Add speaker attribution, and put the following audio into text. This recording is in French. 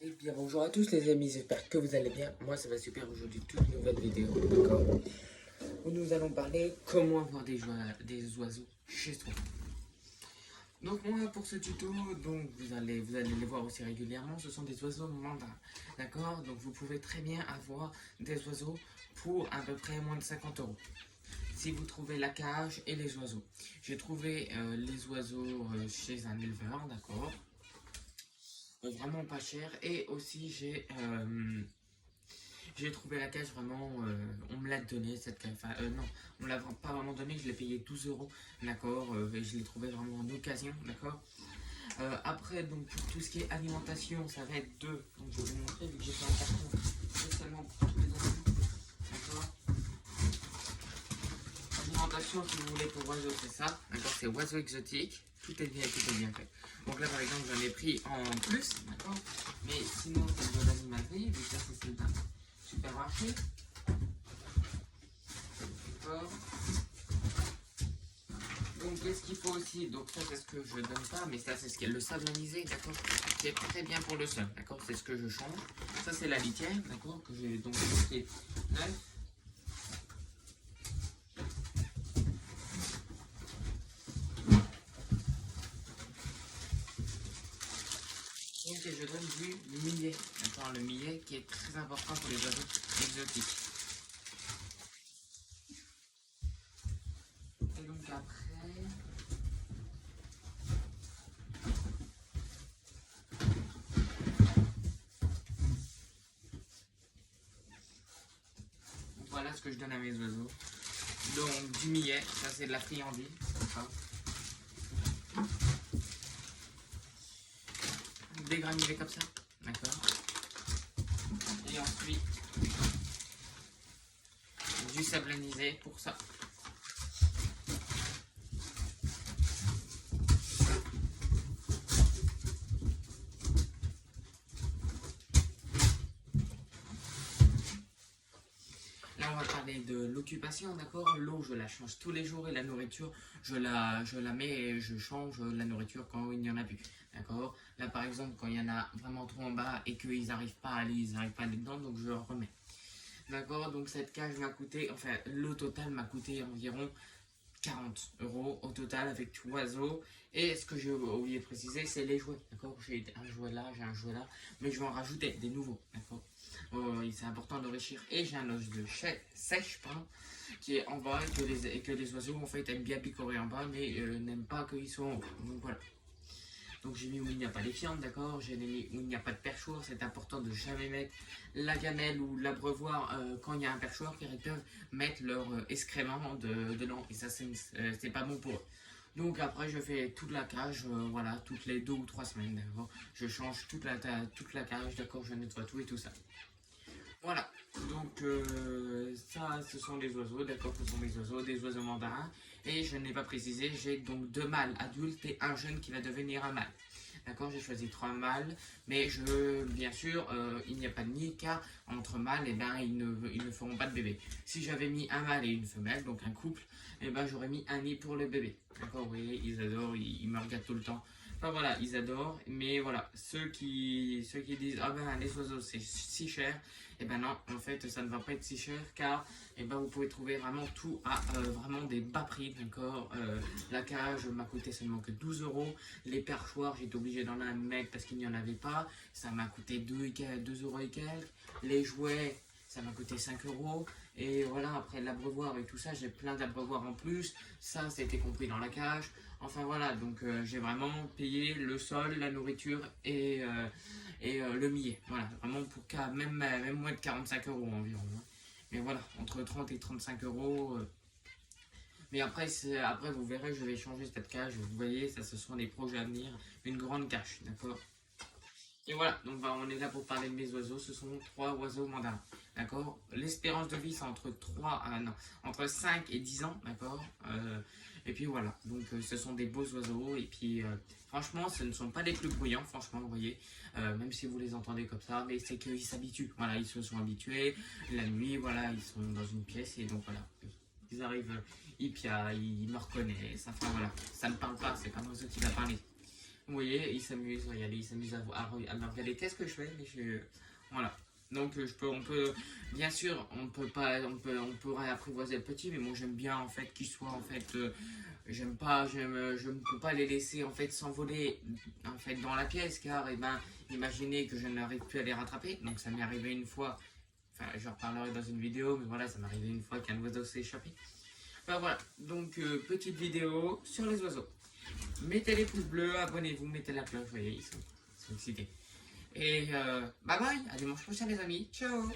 Speaker 1: Eh bien bonjour à tous les amis, j'espère que vous allez bien. Moi ça va super aujourd'hui, toute nouvelle vidéo, d'accord, où nous allons parler comment avoir des oiseaux chez soi. Donc moi pour ce tuto, donc vous allez les voir aussi régulièrement, ce sont des oiseaux mandarins, d'accord. Donc vous pouvez très bien avoir des oiseaux pour à peu près moins de 50 euros. Si vous trouvez la cage et les oiseaux. J'ai trouvé les oiseaux chez un éleveur, d'accord, vraiment pas cher. Et aussi j'ai trouvé la cage vraiment, on me l'a donné cette cage, enfin non, on me l'a pas vraiment donné, je l'ai payé 12 euros, d'accord, et je l'ai trouvé vraiment en occasion, d'accord. Après, donc pour tout ce qui est alimentation, ça va être deux, donc je vais vous montrer vu que j'ai fait un carton spécialement pour tous les oiseaux, d'accord. Alimentation, si vous voulez pour oiseaux, c'est ça, d'accord, c'est oiseaux exotiques, tout est bien fait. Donc là par exemple, j'en ai pris en plus, d'accord, mais sinon c'est de l'animalerie, vu que ça c'est celle d'un supermarché. D'accord. Donc qu'est-ce qu'il faut aussi? Donc ça c'est ce que je donne pas, mais ça c'est ce qu'est le sable anisé, d'accord, qui est très bien pour le sol, d'accord, c'est ce que je change. Ça c'est la litière, d'accord, que j'ai donc acheté neuf. Donc je donne du millet, d'accord, le millet qui est très important pour les oiseaux exotiques. Et donc après, voilà ce que je donne à mes oiseaux. Donc du millet, ça c'est de la friandise, d'accord. Des granulés comme ça, d'accord. Et ensuite du sable anisé pour ça. Là, on va parler de l'occupation, d'accord. L'eau, je la change tous les jours et la nourriture, je la mets et je change la nourriture quand il n'y en a plus, d'accord. Là, par exemple, quand il y en a vraiment trop en bas et qu'ils n'arrivent pas à aller, ils n'arrivent pas à aller dedans, donc je remets. D'accord, donc cette cage m'a coûté, enfin, le total m'a coûté environ 40 euros au total avec tout oiseau. Et ce que j'ai oublié de préciser, c'est les jouets. D'accord, j'ai un jouet là, j'ai un jouet là, mais je vais en rajouter des nouveaux. D'accord, c'est important d'enrichir. Et j'ai un os de sèche, pardon, qui est en bas et que les oiseaux en fait aiment bien picorer en bas, mais n'aiment pas qu'ils soient en haut. Donc voilà. Donc j'ai mis où il n'y a pas les fientes, d'accord. J'ai mis où il n'y a pas de perchoir. C'est important de jamais mettre la gamelle ou l'abreuvoir quand il y a un perchoir, car ils peuvent mettre leur excrément dedans. Et ça, c'est pas bon pour eux. Donc après, je fais toute la cage, voilà, toutes les 2 ou 3 semaines, d'accord. Je change toute la cage, d'accord. Je nettoie tout et tout ça. Voilà, donc ça, ce sont les oiseaux, d'accord, ce sont les oiseaux, des oiseaux mandarins. Et je n'ai pas précisé, j'ai donc 2 mâles adultes et un jeune qui va devenir un mâle. D'accord, j'ai choisi 3 mâles, mais bien sûr, il n'y a pas de nid car entre mâles, eh ben, ils ne feront pas de bébé. Si j'avais mis un mâle et une femelle, donc un couple, eh ben, j'aurais mis un nid pour le bébé. D'accord, vous voyez, ils adorent, ils me regardent tout le temps. Enfin voilà, ils adorent, mais voilà, ceux qui disent ah ben les oiseaux c'est si cher, et ben non, en fait ça ne va pas être si cher car et ben vous pouvez trouver vraiment tout à vraiment des bas prix, d'accord. La cage m'a coûté seulement que 12 euros, les perchoirs j'étais obligé d'en mettre parce qu'il n'y en avait pas, ça m'a coûté 2 euros et quelques, les jouets ça m'a coûté 5 euros. Et voilà, après l'abreuvoir et tout ça, j'ai plein d'abreuvoirs en plus. Ça a été compris dans la cage. Enfin voilà, donc j'ai vraiment payé le sol, la nourriture et le millet. Voilà, vraiment pour même moins de 45 euros environ, hein. Mais voilà, entre 30 et 35 euros. Mais après, vous verrez, je vais changer cette cage. Vous voyez, ça, ce sont des projets à venir. Une grande cage, d'accord. Et voilà, donc bah, on est là pour parler de mes oiseaux. Ce sont 3 oiseaux mandarins, d'accord. L'espérance de vie, c'est entre 5 et 10 ans, d'accord. Et puis voilà, donc ce sont des beaux oiseaux. Et puis franchement, ce ne sont pas les plus bruyants, franchement, vous voyez. Même si vous les entendez comme ça, mais c'est qu'ils s'habituent. Voilà, ils se sont habitués. La nuit, voilà, ils sont dans une pièce et donc voilà. Ils arrivent, ils piaillent, ils me reconnaissent. Enfin voilà, ça ne parle pas, c'est pas un oiseau qui va parler. Vous voyez, ils s'amusent, regardez, ils s'amusent à me regarder. Qu'est-ce que je fais? Voilà. Donc bien sûr, on pourrait apprivoiser le petit, mais moi j'aime bien en fait qu'ils soient en fait, je ne peux pas les laisser en fait s'envoler en fait dans la pièce, car imaginez que je n'arrive plus à les rattraper. Donc ça m'est arrivé une fois, enfin je reparlerai dans une vidéo, mais voilà, ça m'est arrivé une fois qu'un oiseau s'est échappé. Enfin voilà, donc petite vidéo sur les oiseaux. Mettez les pouces bleus, abonnez-vous, mettez la cloche, vous voyez, ils sont excités. Et bye bye, à dimanche prochain les amis, ciao.